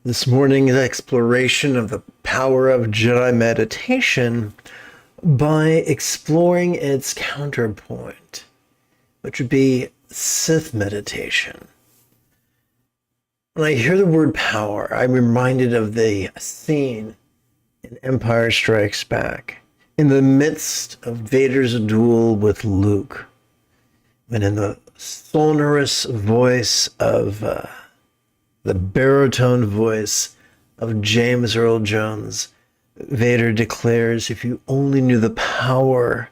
This morning's exploration of the power of Jedi meditation by exploring its counterpoint, which would be Sith meditation. When I hear the word power, I'm reminded of the scene in Empire Strikes Back, in the midst of Vader's duel with Luke, when in the sonorous voice of the baritone voice of James Earl Jones, Vader declares, "If you only knew the power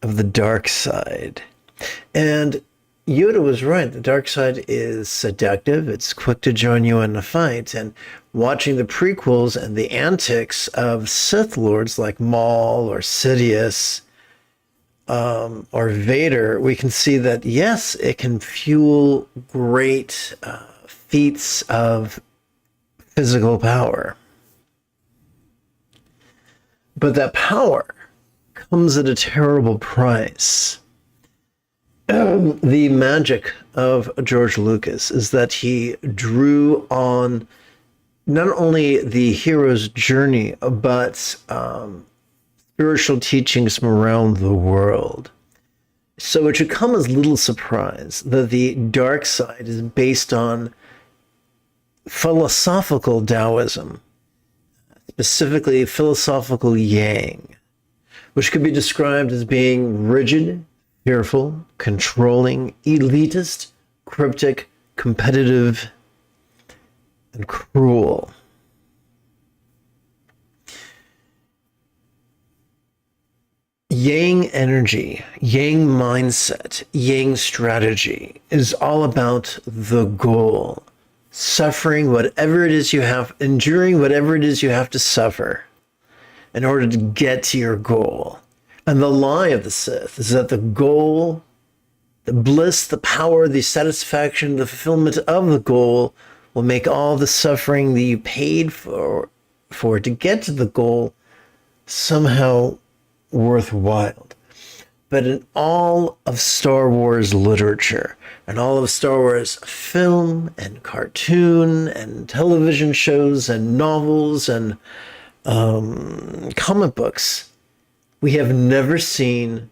of the dark side." And Yoda was right. The dark side is seductive. It's quick to join you in a fight. And watching the prequels and the antics of Sith Lords like Maul or Sidious or Vader, we can see that, yes, it can fuel great feats of physical power. But that power comes at a terrible price. The magic of George Lucas is that he drew on not only the hero's journey, but spiritual teachings from around the world. So it should come as little surprise that the dark side is based on philosophical Taoism, specifically philosophical Yang, which could be described as being rigid, fearful, controlling, elitist, cryptic, competitive, and cruel. Yang energy, Yang mindset, Yang strategy is all about the goal. Suffering whatever it is you have, enduring whatever it is you have to suffer in order to get to your goal. And the lie of the Sith is that the goal, the bliss, the power, the satisfaction, the fulfillment of the goal will make all the suffering that you paid for to get to the goal somehow worthwhile. But in all of Star Wars literature, and all of Star Wars film and cartoon and television shows and novels and comic books, we have never seen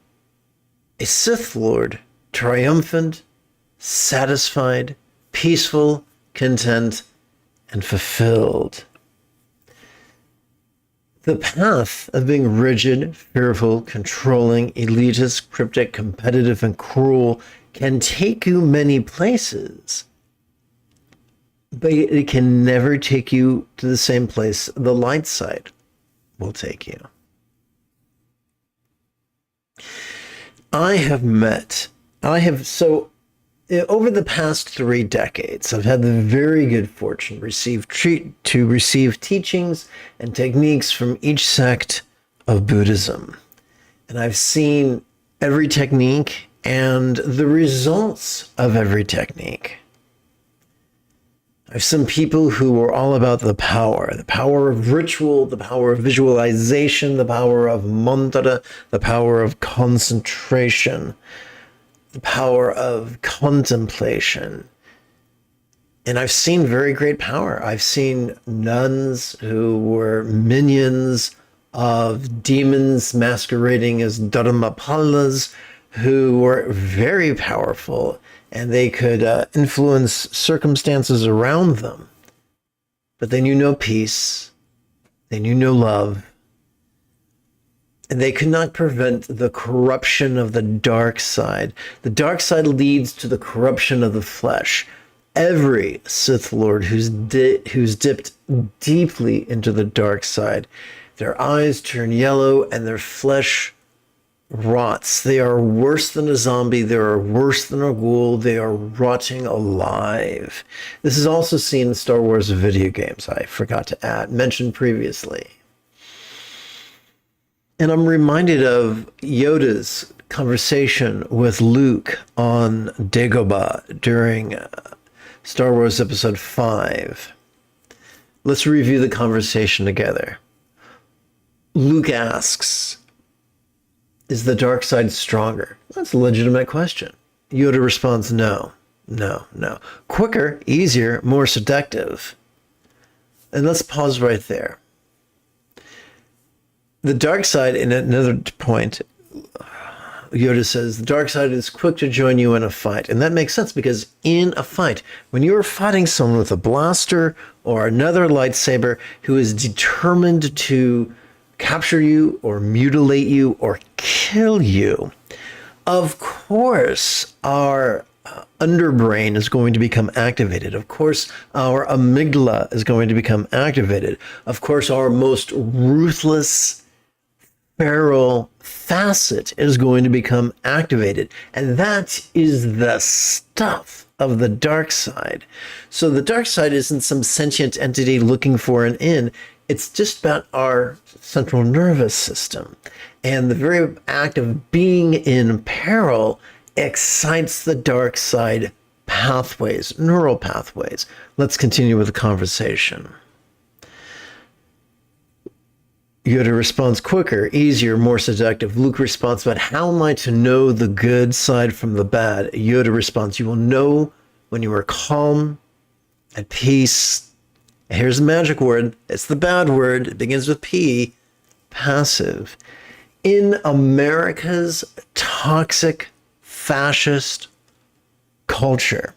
a Sith Lord triumphant, satisfied, peaceful, content, and fulfilled. The path of being rigid, fearful, controlling, elitist, cryptic, competitive, and cruel can take you many places, but it can never take you to the same place the light side will take you. Over the past 3 decades, I've had the very good fortune to receive teachings and techniques from each sect of Buddhism. And I've seen every technique and the results of every technique. I've seen people who were all about the power of ritual, the power of visualization, the power of mantra, the power of concentration, the power of contemplation. And I've seen very great power. I've seen nuns who were minions of demons masquerading as Dharmapalas, who were very powerful, and they could influence circumstances around them. But they knew no peace, they knew no love, and they could not prevent the corruption of the dark side. The dark side leads to the corruption of the flesh. Every Sith Lord who's dipped deeply into the dark side, their eyes turn yellow and their flesh rots. They are worse than a zombie. They are worse than a ghoul. They are rotting alive. This is also seen in Star Wars video games, I forgot to mention previously. And I'm reminded of Yoda's conversation with Luke on Dagobah during Star Wars Episode 5. Let's review the conversation together. Luke asks, "Is the dark side stronger?" That's a legitimate question. Yoda responds, no. Quicker, easier, more seductive. And let's pause right there. The dark side, in another point, Yoda says, the dark side is quick to join you in a fight. And that makes sense, because in a fight, when you're fighting someone with a blaster or another lightsaber who is determined to capture you or mutilate you or kill you, of course, our underbrain is going to become activated. Of course, our amygdala is going to become activated. Of course, our most ruthless feral facet is going to become activated. And that is the stuff of the dark side. So the dark side isn't some sentient entity looking for an in. It's just about our central nervous system. And the very act of being in peril excites the dark side pathways, neural pathways. Let's continue with the conversation. Yoda responds quicker, easier, more seductive. Luke responds, but how am I to know the good side from the bad? Yoda responds, you will know when you are calm, at peace. Here's the magic word. It's the bad word. It begins with P, passive. In America's toxic, fascist culture,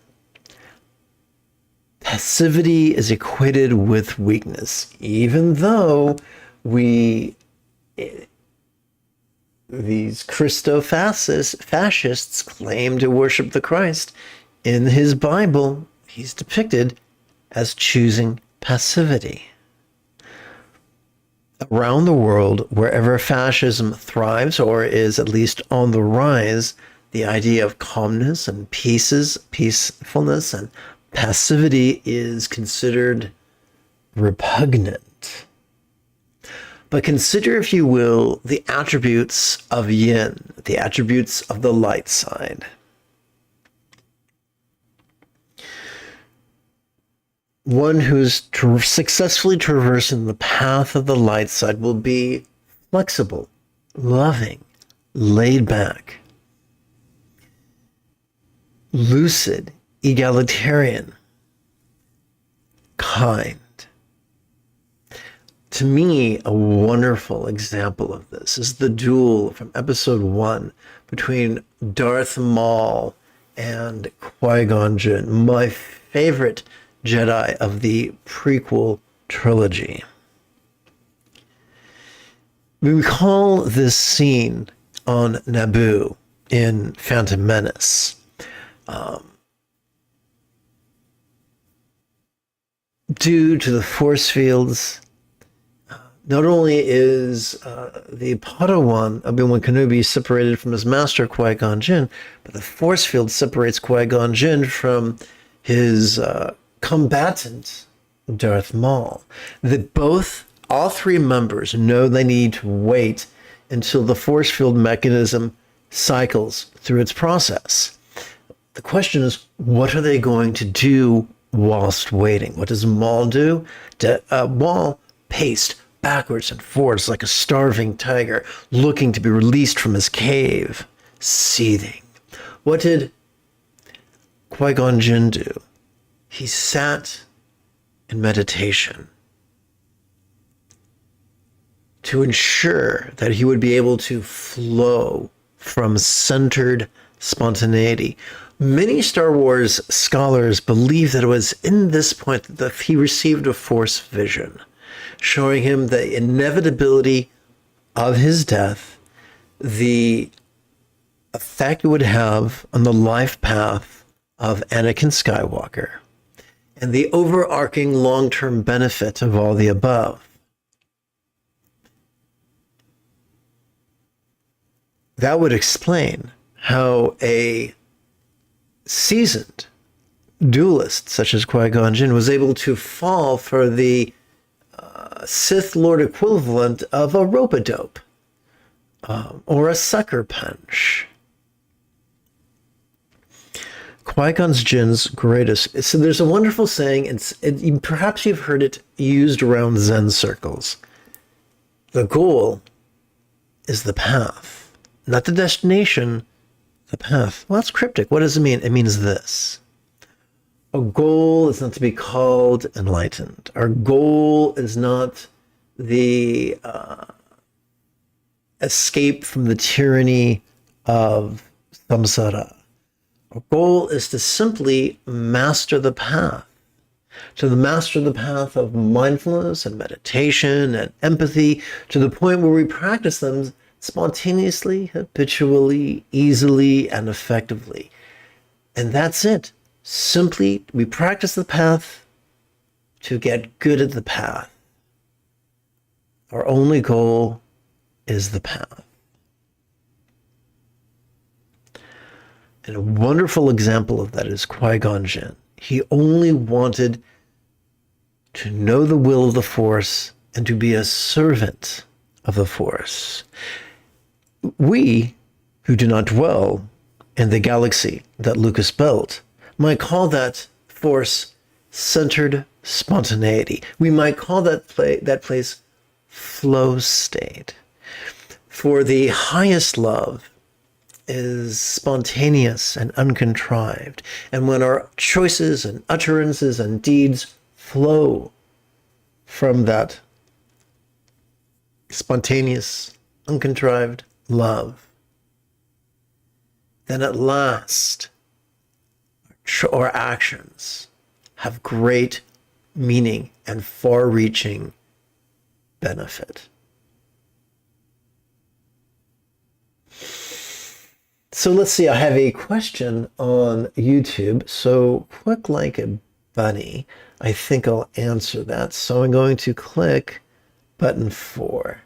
passivity is equated with weakness, even though these Christo-fascists claim to worship the Christ. In his Bible, he's depicted as choosing passivity. Around the world, wherever fascism thrives or is at least on the rise, the idea of calmness and peacefulness and passivity is considered repugnant. But consider, if you will, the attributes of yin, the attributes of the light side. One who's successfully traversing the path of the light side will be flexible, loving, laid back, lucid, egalitarian, kind. To me, a wonderful example of this is the duel from episode 1 between Darth Maul and Qui-Gon Jinn, my favorite Jedi of the prequel trilogy. We recall this scene on Naboo in Phantom Menace. Due to the force fields, not only is the Padawan Obi-Wan Kenobi separated from his master Qui-Gon Jinn, but the force field separates Qui-Gon Jinn from his combatant Darth Maul. All three members know they need to wait until the force field mechanism cycles through its process. The question is, what are they going to do whilst waiting? What does Maul do? Maul paced backwards and forwards like a starving tiger, looking to be released from his cave, seething. What did Qui-Gon Jinn do? He sat in meditation to ensure that he would be able to flow from centered spontaneity. Many Star Wars scholars believe that it was in this point that he received a force vision, showing him the inevitability of his death, the effect it would have on the life path of Anakin Skywalker, and the overarching long-term benefit of all the above. That would explain how a seasoned duelist such as Qui-Gon Jinn was able to fall for the Sith Lord equivalent of a rope-a-dope or a sucker punch. Qui-Gon Jinn's greatest. So there's a wonderful saying, perhaps you've heard it used around Zen circles. The goal is the path, not the destination, the path. Well, that's cryptic. What does it mean? It means this. Our goal is not to be called enlightened. Our goal is not the escape from the tyranny of samsara. Our goal is to simply master the path, to master the path of mindfulness and meditation and empathy to the point where we practice them spontaneously, habitually, easily, and effectively. And that's it. Simply, we practice the path to get good at the path. Our only goal is the path. And a wonderful example of that is Qui-Gon Jinn. He only wanted to know the will of the Force and to be a servant of the Force. We, who do not dwell in the galaxy that Lucas built, might call that Force-centered spontaneity. We might call that place flow state. For the highest love is spontaneous and uncontrived. And when our choices and utterances and deeds flow from that spontaneous, uncontrived love, then at last our actions have great meaning and far-reaching benefit. So let's see, I have a question on YouTube. So quick like a bunny, I think I'll answer that. So I'm going to click button 4.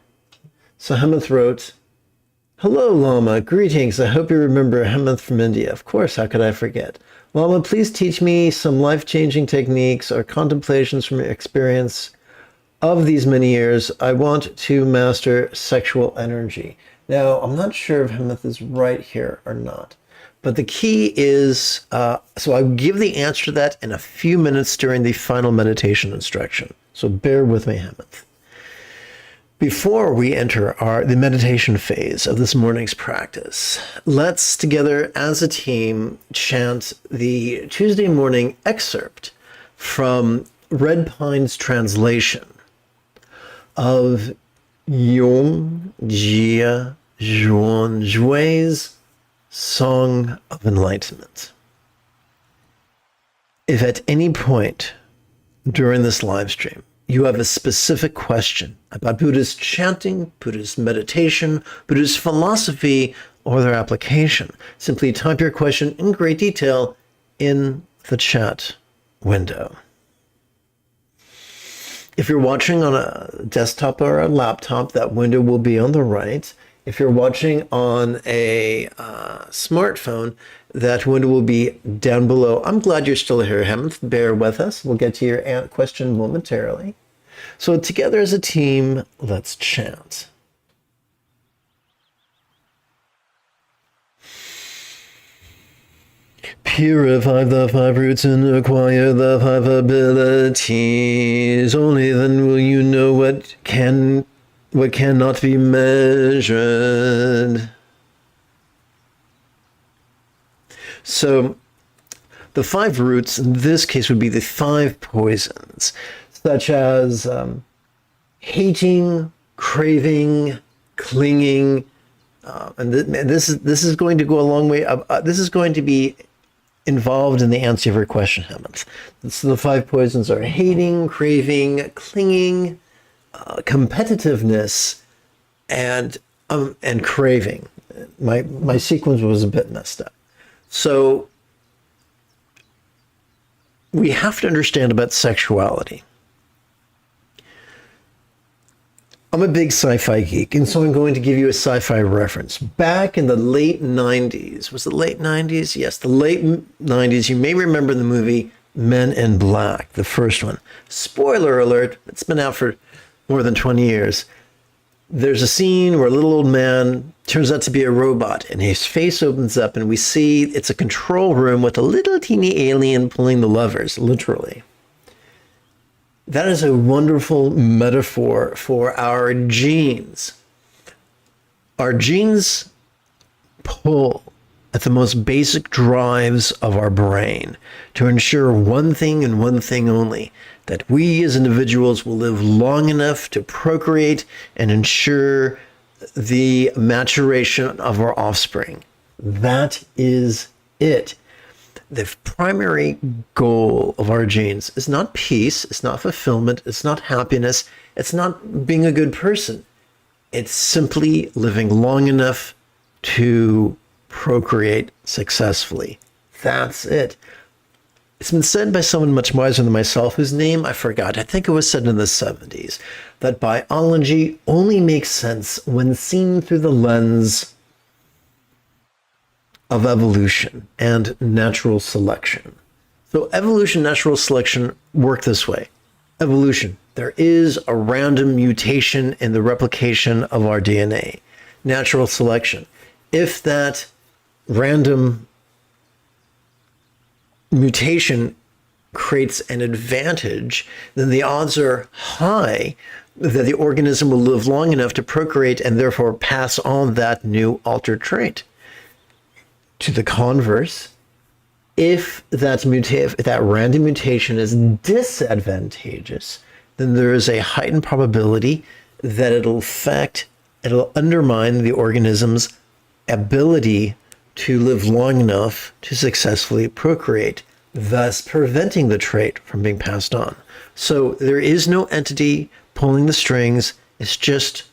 So Hemant wrote, "Hello, Lama. Greetings. I hope you remember Hemant from India. Of course, how could I forget? Lama, please teach me some life-changing techniques or contemplations from your experience of these many years. I want to master sexual energy." Now, I'm not sure if Hemant is right here or not, but the key is, so I'll give the answer to that in a few minutes during the final meditation instruction. So bear with me, Hemant. Before we enter the meditation phase of this morning's practice, let's together as a team chant the Tuesday morning excerpt from Red Pine's translation of Yom Jia Zhuan Zhui's Song of Enlightenment. If at any point during this live stream you have a specific question about Buddhist chanting, Buddhist meditation, Buddhist philosophy, or their application, simply type your question in great detail in the chat window. If you're watching on a desktop or a laptop, that window will be on the right. If you're watching on a smartphone, that window will be down below. I'm glad you're still here, Hemant. Bear with us. We'll get to your question momentarily. So together as a team, let's chant. Purify the 5 roots and acquire the 5 abilities. Only then will you know what cannot be measured. So the 5 roots in this case would be the 5 poisons, such as hating, craving, clinging, and this is going to go a long way. This is going to be involved in the answer of your question, Hemant. So the 5 poisons are hating, craving, clinging, competitiveness, and craving. My sequence was a bit messed up. So we have to understand about sexuality. I'm a big sci-fi geek, and so I'm going to give you a sci-fi reference. Back in the late 90s, was it late 90s? Yes, the late 90s, you may remember the movie Men in Black, the first one. Spoiler alert, it's been out for more than 20 years. There's a scene where a little old man turns out to be a robot, and his face opens up, and we see it's a control room with a little teeny alien pulling the levers, literally. That is a wonderful metaphor for our genes. Our genes pull at the most basic drives of our brain to ensure one thing and one thing only, that we as individuals will live long enough to procreate and ensure the maturation of our offspring. That is it. The primary goal of our genes is not peace, it's not fulfillment, it's not happiness, it's not being a good person. It's simply living long enough to procreate successfully. That's it. It's been said by someone much wiser than myself, whose name I forgot. I think it was said in the 70s, that biology only makes sense when seen through the lens of evolution and natural selection. So evolution, natural selection work this way. Evolution, there is a random mutation in the replication of our DNA. Natural selection, if that random mutation creates an advantage, then the odds are high that the organism will live long enough to procreate and therefore pass on that new altered trait. To the converse, if that random mutation is disadvantageous, then there is a heightened probability that it'll undermine the organism's ability to live long enough to successfully procreate, thus preventing the trait from being passed on. So there is no entity pulling the strings. It's just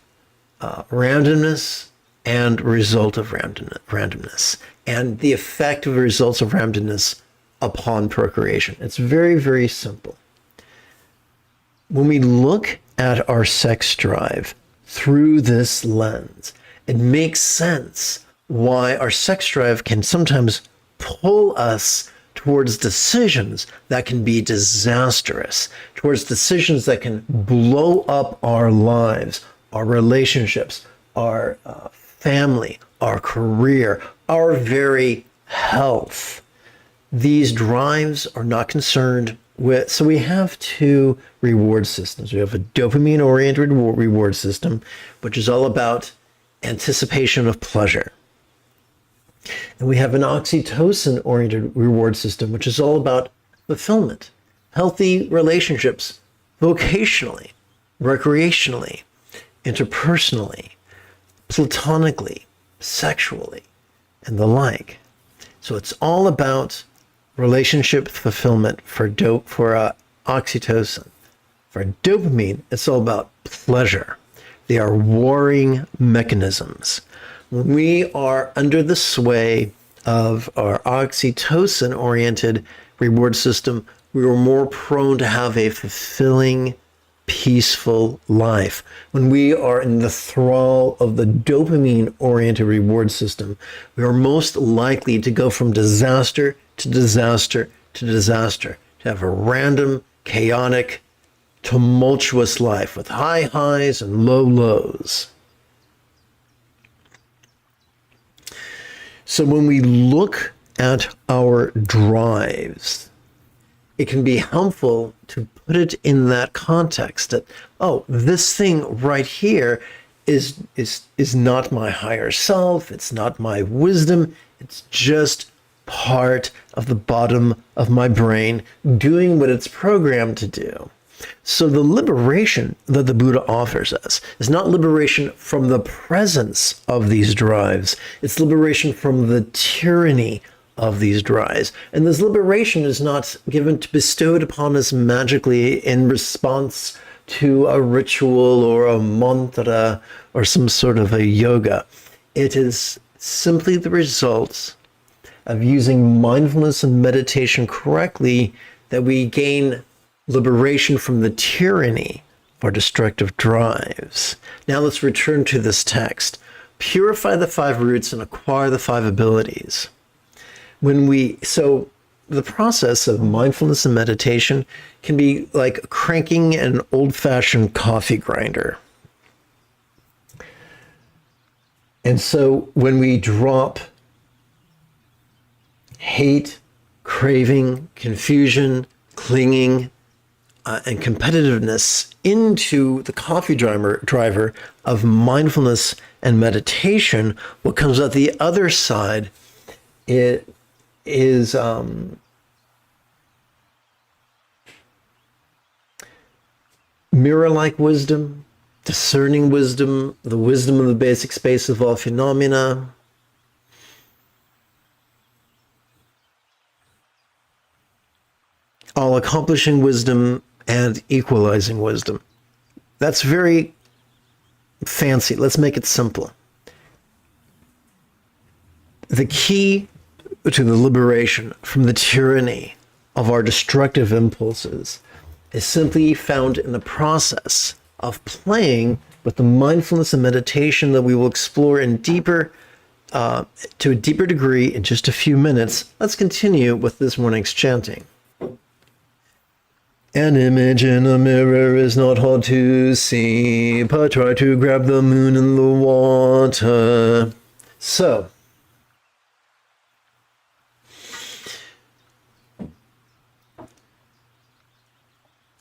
randomness and result of randomness, and the effect of the results of randomness upon procreation. It's very, very simple. When we look at our sex drive through this lens, it makes sense why our sex drive can sometimes pull us towards decisions that can be disastrous, towards decisions that can blow up our lives, our relationships, our family, our career, our very health. These drives are not concerned with, so we have two reward systems. We have a dopamine-oriented reward system, which is all about anticipation of pleasure. And we have an oxytocin-oriented reward system, which is all about fulfillment, healthy relationships, vocationally, recreationally, interpersonally, platonically, sexually, and the like. So it's all about relationship fulfillment for oxytocin. For dopamine, it's all about pleasure. They are warring mechanisms. When we are under the sway of our oxytocin-oriented reward system, we are more prone to have a fulfilling, peaceful life. When we are in the thrall of the dopamine-oriented reward system, we are most likely to go from disaster to disaster to disaster, to have a random, chaotic, tumultuous life with high highs and low lows. So when we look at our drives, it can be helpful to put it in that context that, oh, this thing right here is not my higher self, it's not my wisdom, it's just part of the bottom of my brain doing what it's programmed to do. So the liberation that the Buddha offers us is not liberation from the presence of these drives. It's liberation from the tyranny of these drives. And this liberation is not bestowed upon us magically in response to a ritual or a mantra or some sort of a yoga. It is simply the result of using mindfulness and meditation correctly that we gain liberation from the tyranny of our destructive drives. Now let's return to this text. Purify the 5 roots and acquire the 5 abilities. So the process of mindfulness and meditation can be like cranking an old-fashioned coffee grinder. And so when we drop hate, craving, confusion, clinging, and competitiveness into the coffee driver of mindfulness and meditation, what comes out the other side It is mirror-like wisdom, discerning wisdom, the wisdom of the basic space of all phenomena. All accomplishing wisdom and equalizing wisdom. That's very fancy. Let's make it simple. The key to the liberation from the tyranny of our destructive impulses is simply found in the process of playing with the mindfulness and meditation that we will explore in to a deeper degree in just a few minutes. Let's continue with this morning's chanting. An image in a mirror is not hard to see, but try to grab the moon in the water. So,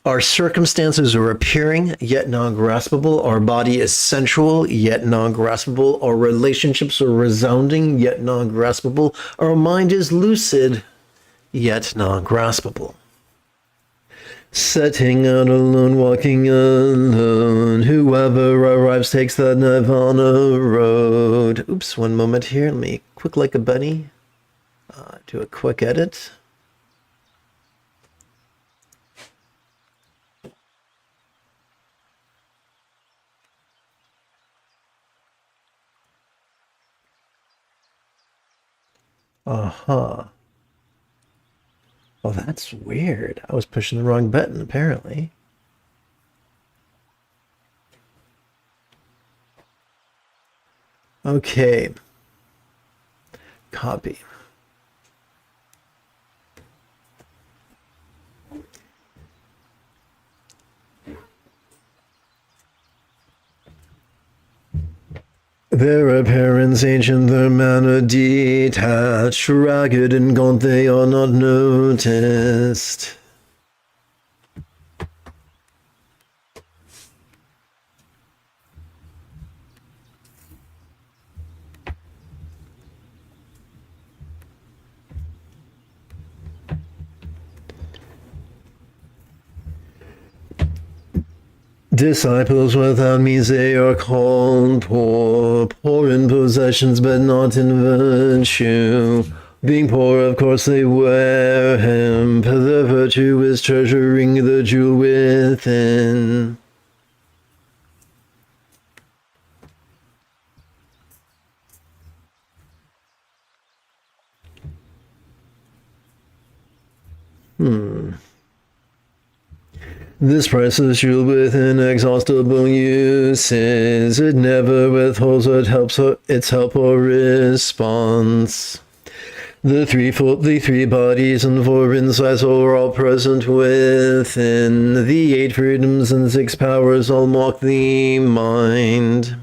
our circumstances are appearing, yet non-graspable. Our body is sensual, yet non-graspable. Our relationships are resounding, yet non-graspable. Our mind is lucid, yet non-graspable. Setting out alone, walking alone. Whoever arrives takes the Nirvana road. Oops, one moment here. Let me quick like a bunny. Do a quick edit. Aha. Well, that's weird. I was pushing the wrong button, apparently. Okay. Copy. Their appearance ancient, their manner detached, ragged and gaunt, they are not noticed. Disciples without means, they are called poor, poor in possessions but not in virtue. Being poor, of course, they wear him, but their virtue is treasuring the jewel within. This priceless jewel with inexhaustible uses, it never withholds what helps its help or response. The three bodies and four insights are all present within. The 8 freedoms and 6 powers all mark the mind.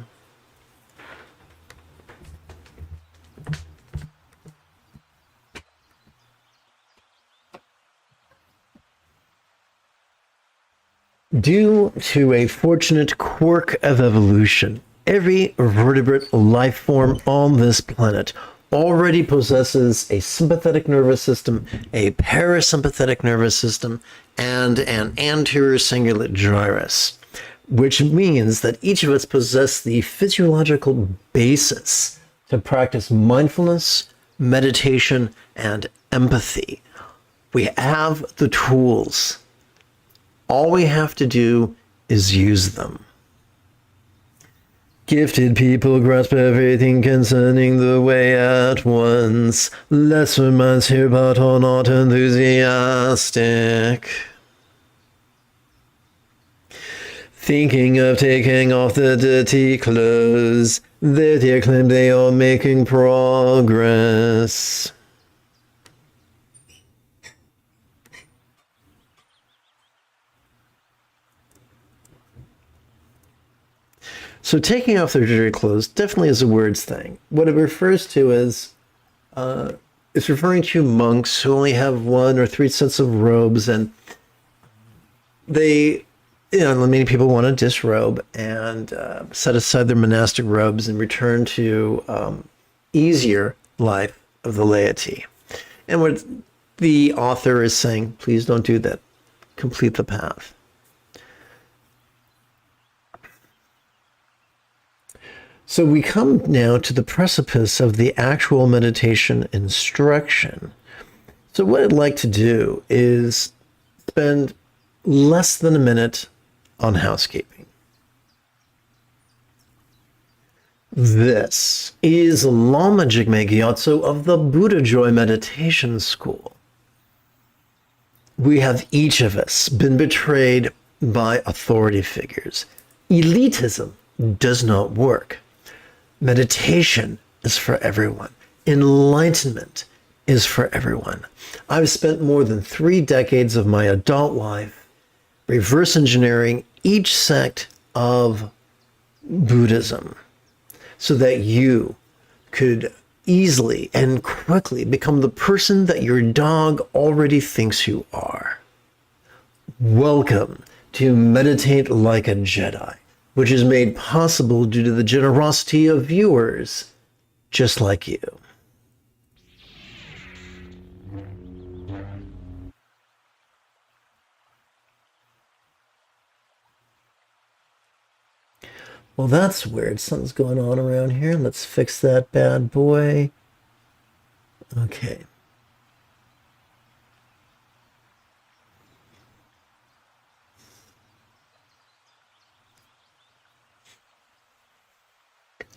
Due to a fortunate quirk of evolution, every vertebrate life form on this planet already possesses a sympathetic nervous system, a parasympathetic nervous system, and an anterior cingulate gyrus, which means that each of us possess the physiological basis to practice mindfulness, meditation, and empathy. We have the tools. All we have to do is use them. Gifted people grasp everything concerning the way at once. Lesser minds here but are not enthusiastic. Thinking of taking off the dirty clothes, they claim they are making progress. So taking off their dirty clothes definitely is a words thing. What it refers to is, it's referring to monks who only have 1 or 3 sets of robes, and they, many people want to disrobe and set aside their monastic robes and return to easier life of the laity. And what the author is saying, please don't do that. Complete the path. So we come now to the precipice of the actual meditation instruction. So what I'd like to do is spend less than a minute on housekeeping. This is Lama Jigme Gyatso of the Buddha Joy Meditation School. We have each of us been betrayed by authority figures. Elitism does not work. Meditation is for everyone. Enlightenment is for everyone. I've spent more than 3 decades of my adult life reverse engineering each sect of Buddhism so that you could easily and quickly become the person that your dog already thinks you are. Welcome to Meditate Like a Jedi, which is made possible due to the generosity of viewers just like you. Well, that's weird. Something's going on around here. Let's fix that bad boy. Okay.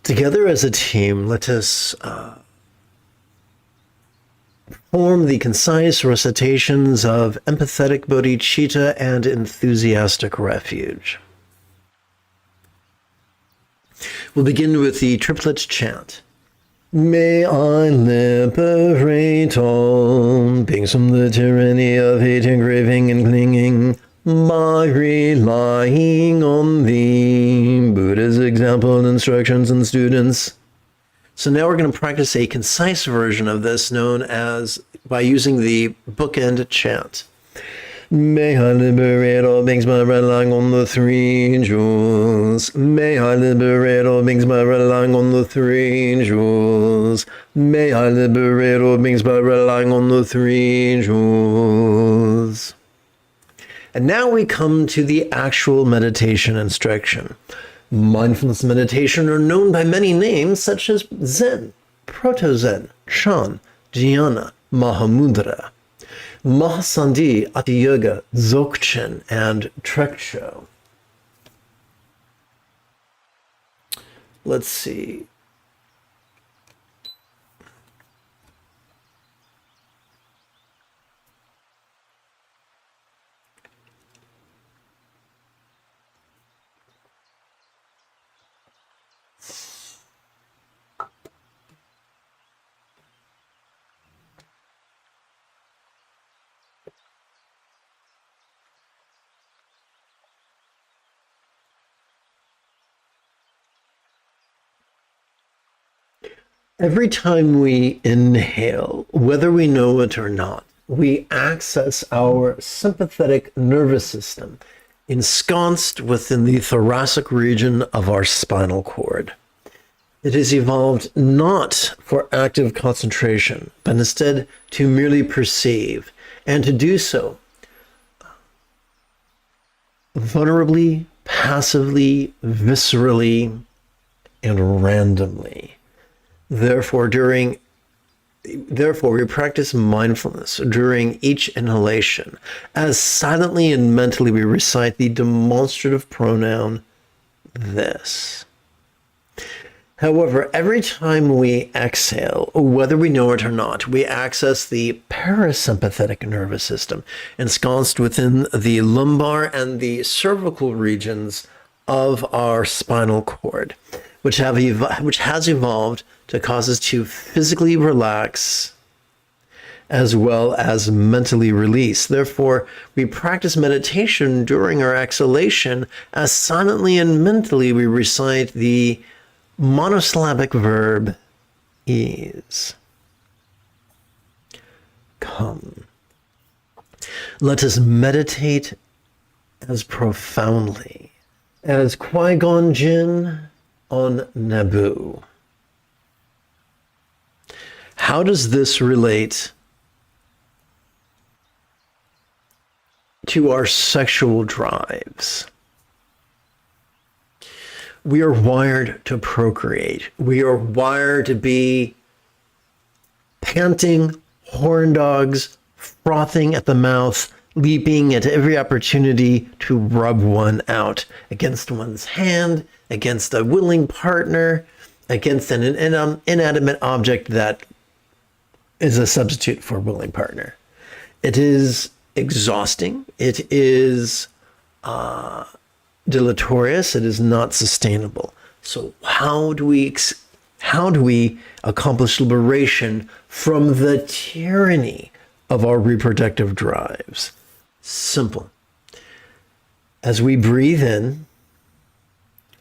Together as a team, let us perform the concise recitations of empathetic bodhicitta and enthusiastic refuge. We'll begin with the triplet chant. May I liberate all beings from the tyranny of hate, engraving, and clinging, by relying on thee, Buddha's example, instructions, and students. So now we're going to practice a concise version of this known as, by using the bookend chant. May I liberate all beings by relying on the 3 jewels. May I liberate all beings by relying on the 3 jewels. May I liberate all beings by relying on the 3 jewels. And now we come to the actual meditation instruction. Mindfulness meditation are known by many names such as Zen, Proto-Zen, Chan, Dhyana, Mahamudra, Mahasandhi, Ati-Yoga, Dzogchen, and Trekcho. Let's see. Every time we inhale, whether we know it or not, we access our sympathetic nervous system, ensconced within the thoracic region of our spinal cord. It is evolved not for active concentration, but instead to merely perceive, and to do so vulnerably, passively, viscerally, and randomly. Therefore, we practice mindfulness during each inhalation, as silently and mentally we recite the demonstrative pronoun this. However, every time we exhale, whether we know it or not, we access the parasympathetic nervous system, ensconced within the lumbar and the cervical regions of our spinal cord, which has evolved to cause us to physically relax as well as mentally release. Therefore, we practice meditation during our exhalation as silently and mentally we recite the monosyllabic verb is. Come. Let us meditate as profoundly as Qui-Gon Jinn on Naboo. How does this relate to our sexual drives? We are wired to procreate. We are wired to be panting, horn dogs, frothing at the mouth, leaping at every opportunity to rub one out against one's hand, against a willing partner, against an inanimate object that is a substitute for a willing partner. It is exhausting. It is deleterious. It is not sustainable. So how do we accomplish liberation from the tyranny of our reproductive drives? Simple. As we breathe in,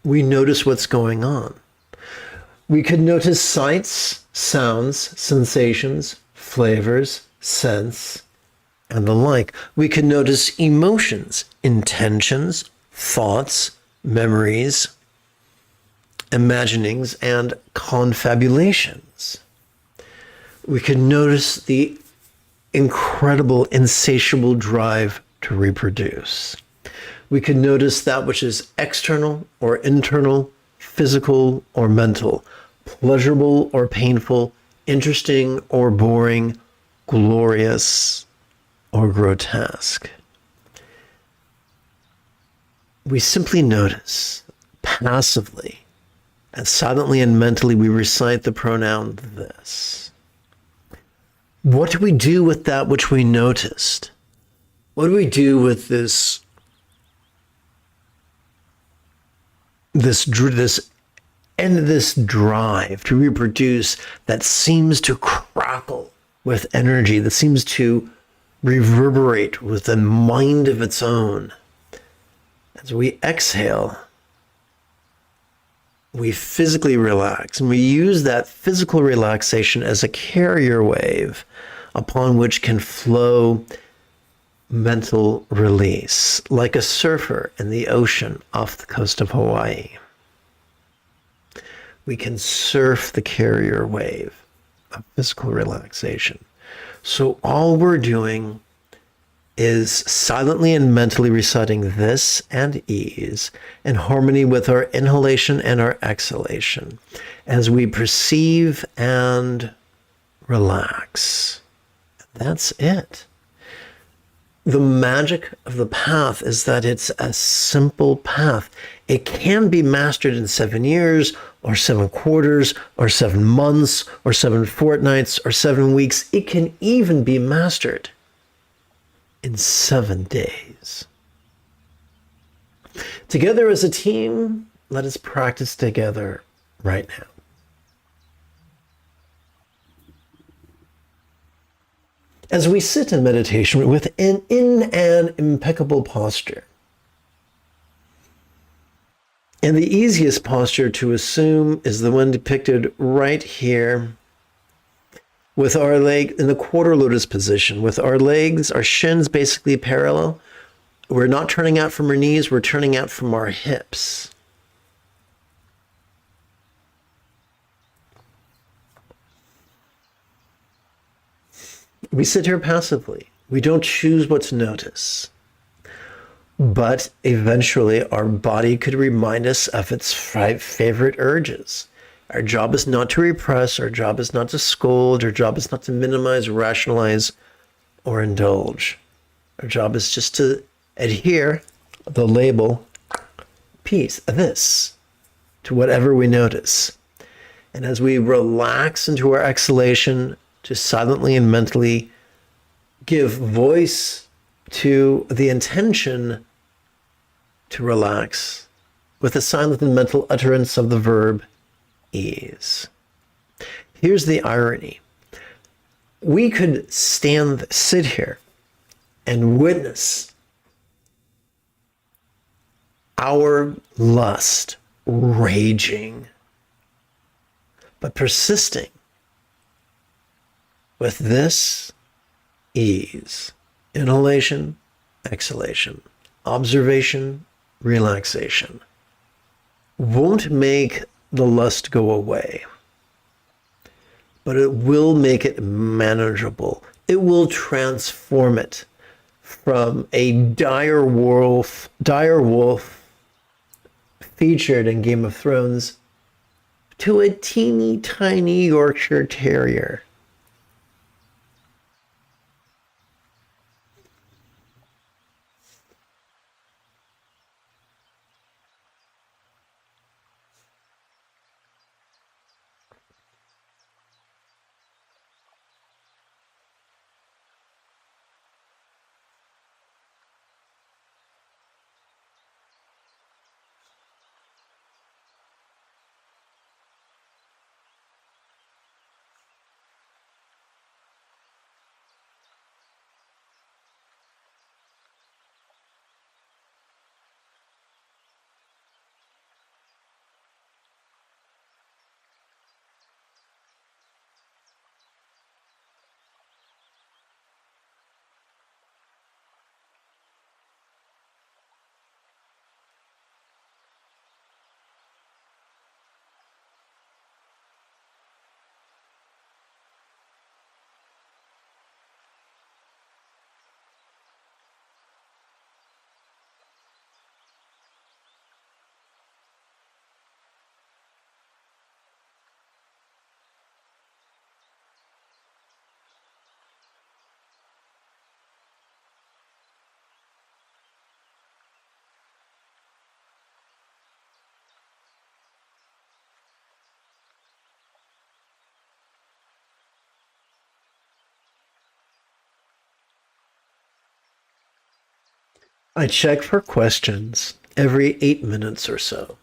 we notice what's going on. We could notice sights, sounds, sensations, flavors, scents, and the like. We could notice emotions, intentions, thoughts, memories, imaginings, and confabulations. We could notice the incredible, insatiable drive to reproduce. We could notice that which is external or internal, physical or mental, pleasurable or painful, interesting or boring, glorious or grotesque. We simply notice passively, and silently and mentally we recite the pronoun this. What do we do with that which we noticed? What do we do with this drive to reproduce that seems to crackle with energy, that seems to reverberate with a mind of its own? As we exhale, we physically relax, and we use that physical relaxation as a carrier wave upon which can flow mental release, like a surfer in the ocean off the coast of Hawaii. We can surf the carrier wave of physical relaxation. So all we're doing is silently and mentally reciting this and ease in harmony with our inhalation and our exhalation as we perceive and relax. That's it. The magic of the path is that it's a simple path. It can be mastered in 7 years, or 7 quarters, or 7 months, or 7 fortnights, or 7 weeks. It can even be mastered in 7 days. Together as a team, let us practice together right now. As we sit in meditation in an impeccable posture, and the easiest posture to assume is the one depicted right here, with our leg in the quarter lotus position, with our legs, our shins basically parallel. We're not turning out from our knees, we're turning out from our hips. We sit here passively. We don't choose what to notice. But eventually our body could remind us of its 5 favorite urges. Our job is not to repress, our job is not to scold, our job is not to minimize, rationalize, or indulge. Our job is just to adhere the label peace, this, to whatever we notice. And as we relax into our exhalation, to silently and mentally give voice to the intention to relax with the silent and mental utterance of the verb ease. Here's the irony. We could sit here and witness our lust raging, but persisting with this ease, inhalation, exhalation, observation, relaxation, won't make the lust go away. but it will make it manageable. It will transform it from a dire wolf featured in Game of Thrones to a teeny tiny Yorkshire Terrier. I check for questions every 8 minutes or so.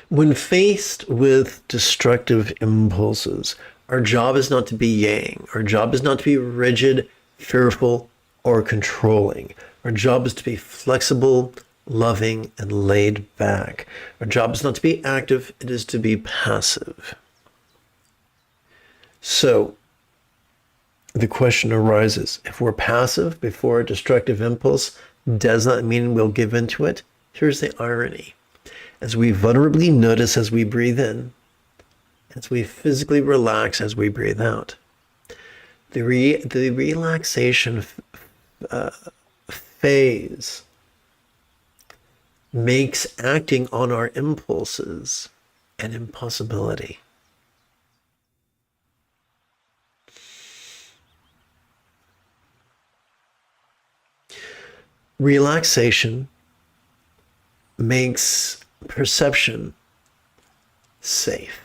When faced with destructive impulses, our job is not to be yang. Our job is not to be rigid, fearful, or controlling. Our job is to be flexible, loving, and laid back. Our job is not to be active, it is to be passive. So, the question arises, if we're passive before a destructive impulse, does that mean we'll give into it? Here's the irony. As we vulnerably notice as we breathe in, as we physically relax as we breathe out, The relaxation phase makes acting on our impulses an impossibility. Relaxation makes perception safe.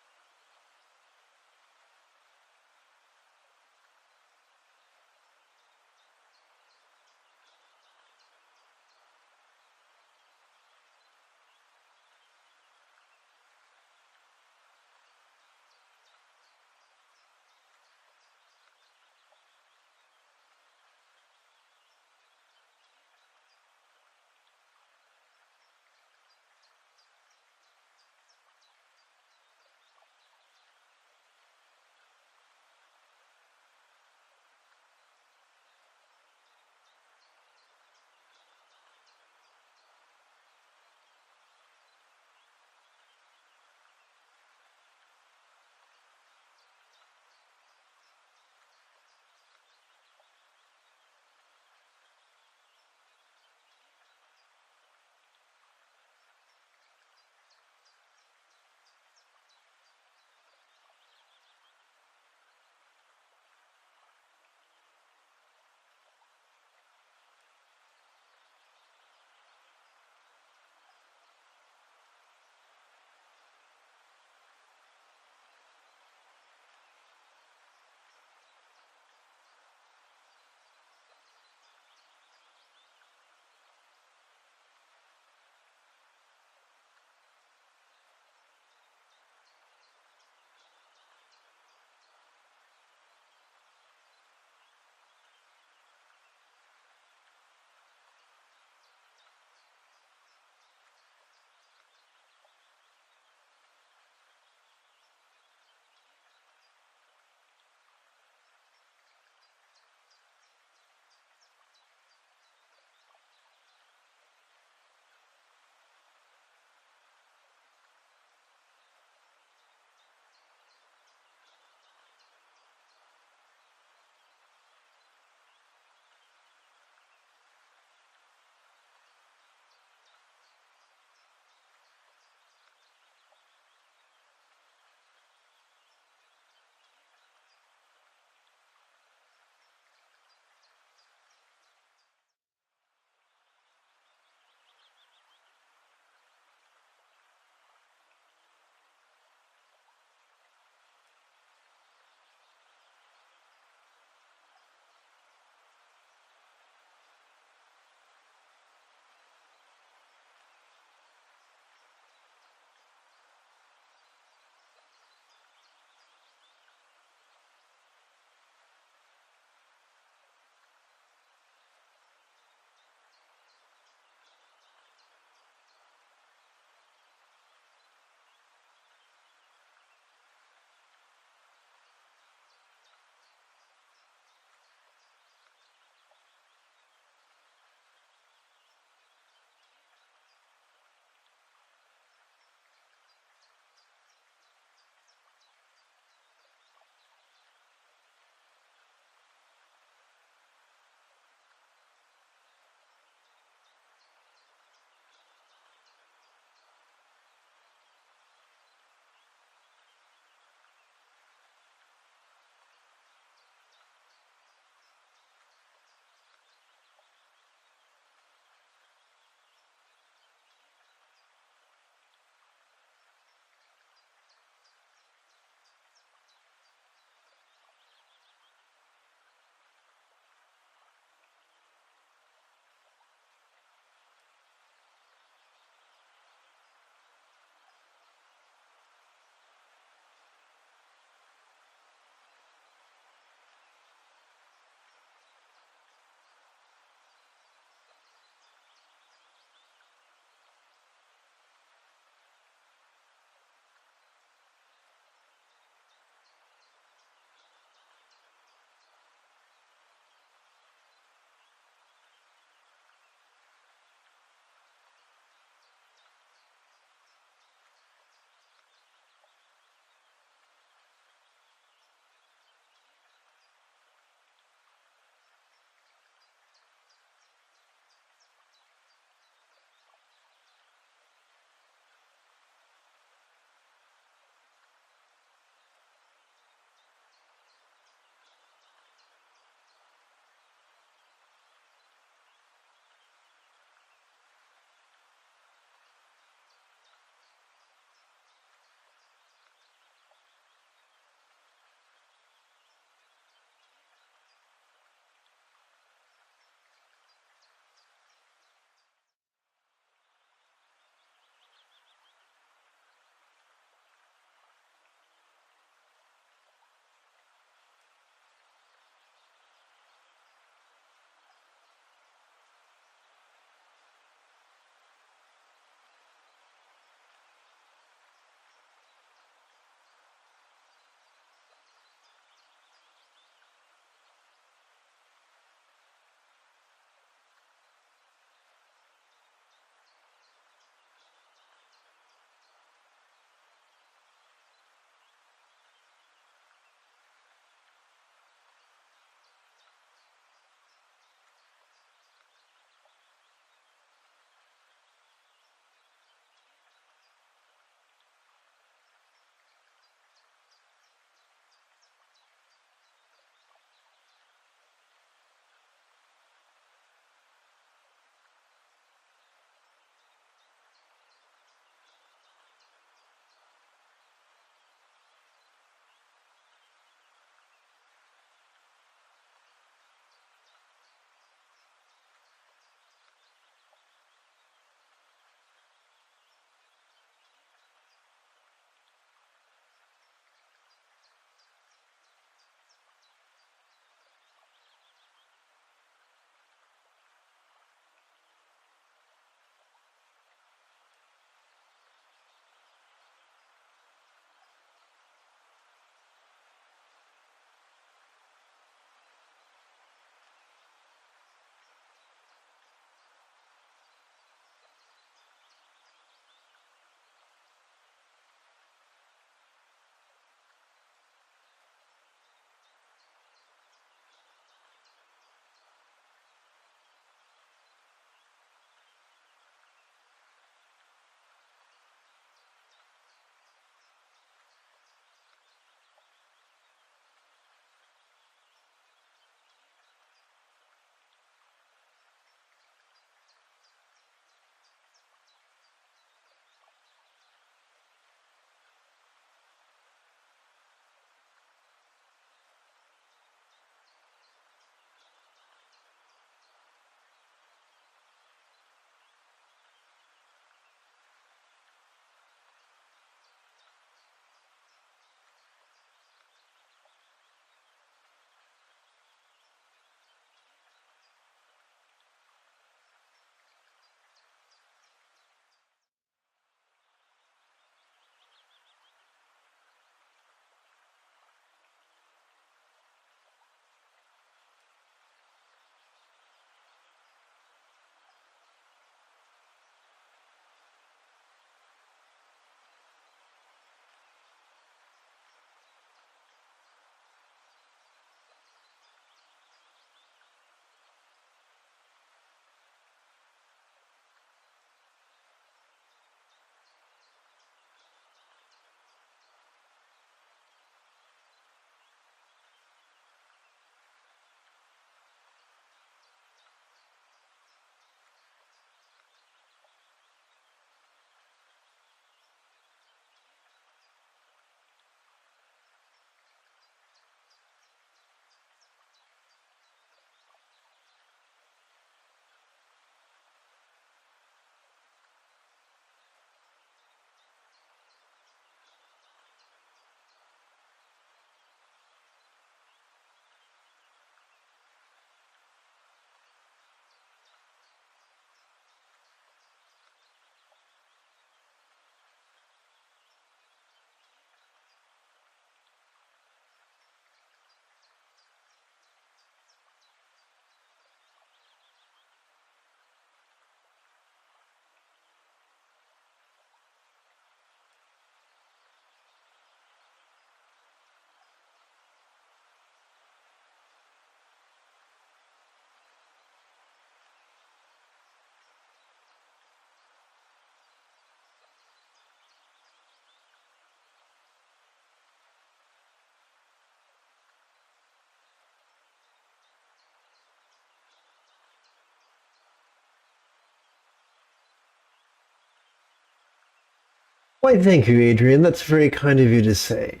Why, thank you, Adrian. That's very kind of you to say.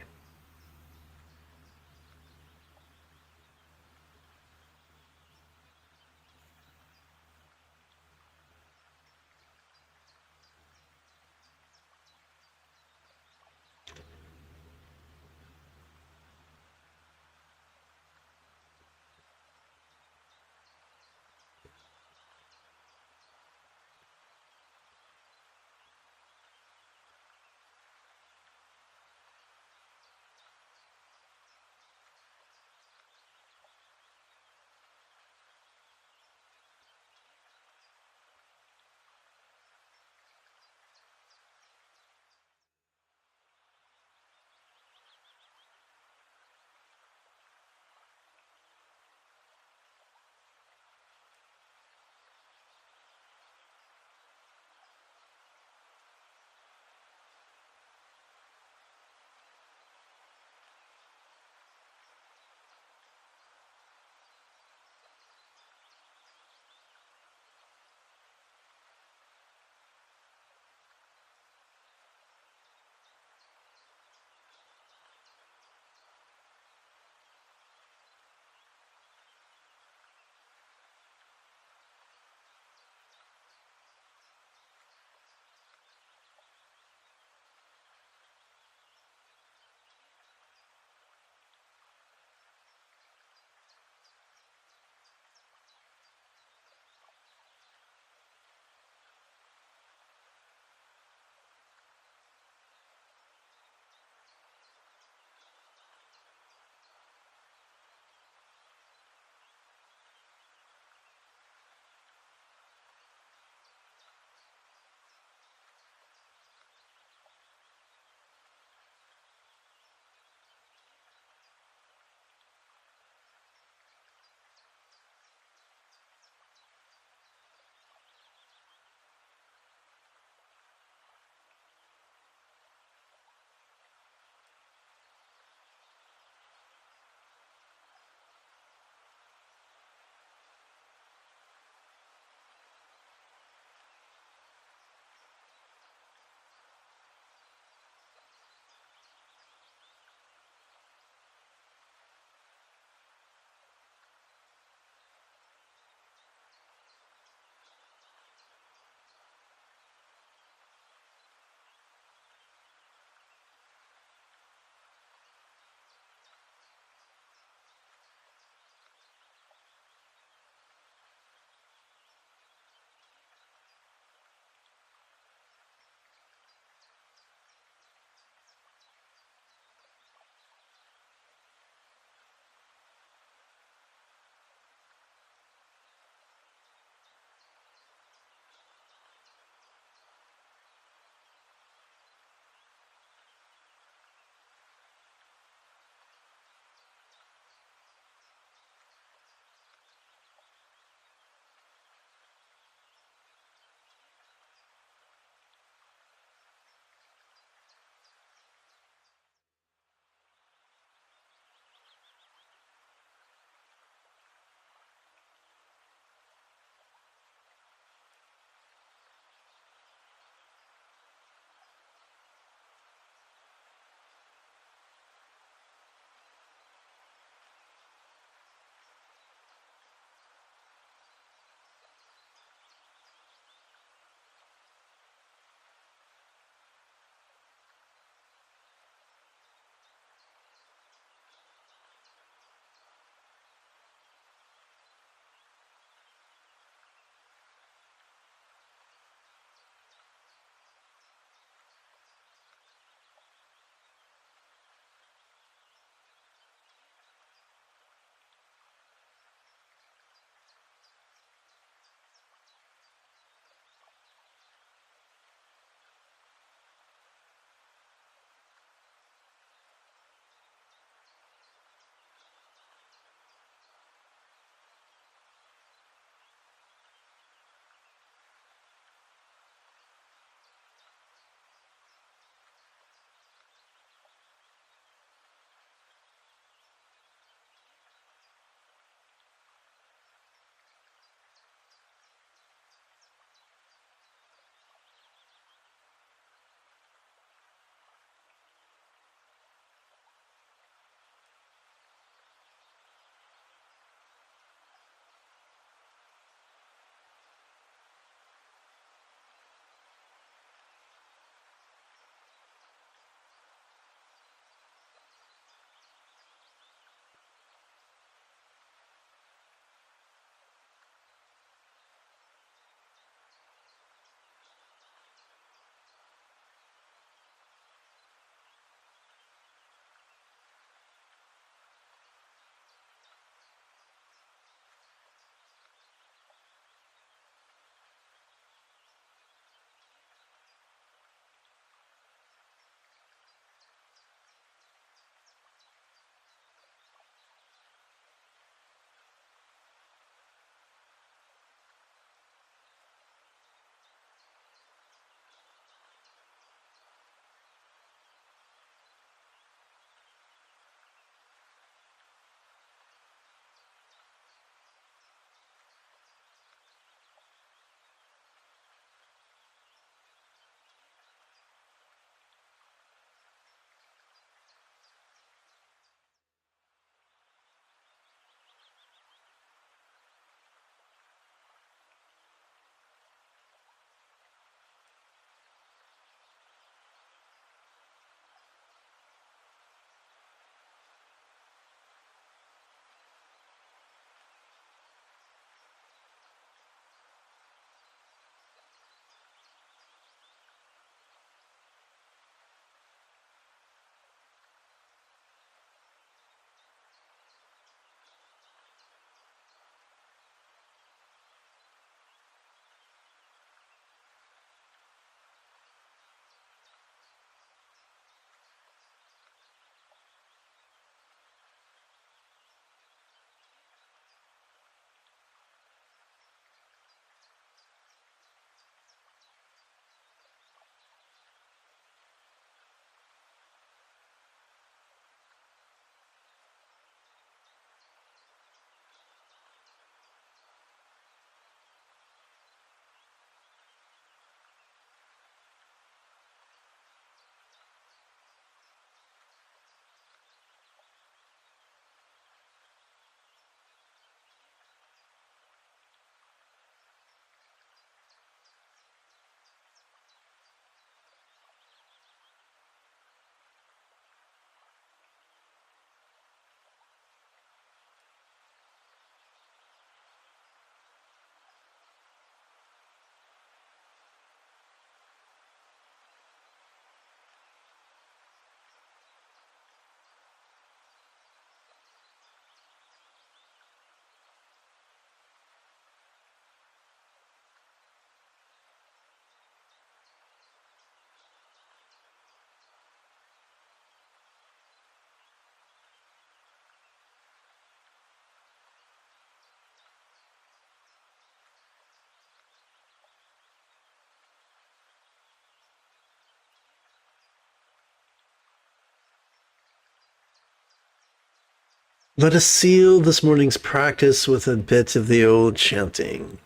Let us seal this morning's practice with a bit of the old chanting.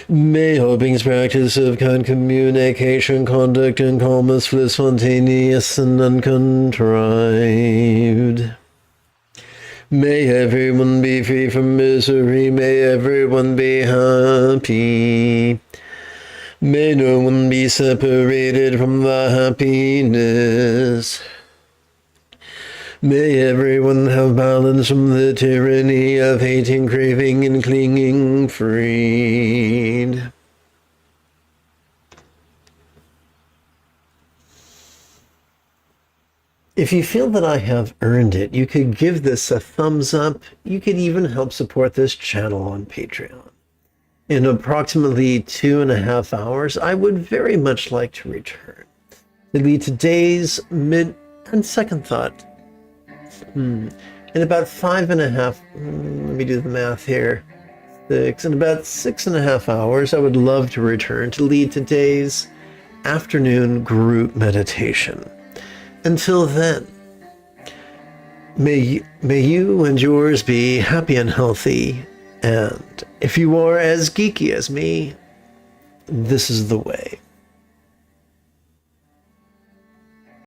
May all beings practice of kind communication, conduct, and calmness flow spontaneous and uncontrived. May everyone be free from misery. May everyone be happy. May no one be separated from the happiness. May everyone have balance from the tyranny of hating, craving, and clinging freed. If you feel that I have earned it, you could give this a thumbs up. You could even help support this channel on Patreon. In approximately 2.5 hours, I would very much like to return to lead today's mid and second thought. In about 5.5, let me do the math here, in about 6.5 hours, I would love to return to lead today's afternoon group meditation. Until then, may you and yours be happy and healthy, and if you are as geeky as me, this is the way.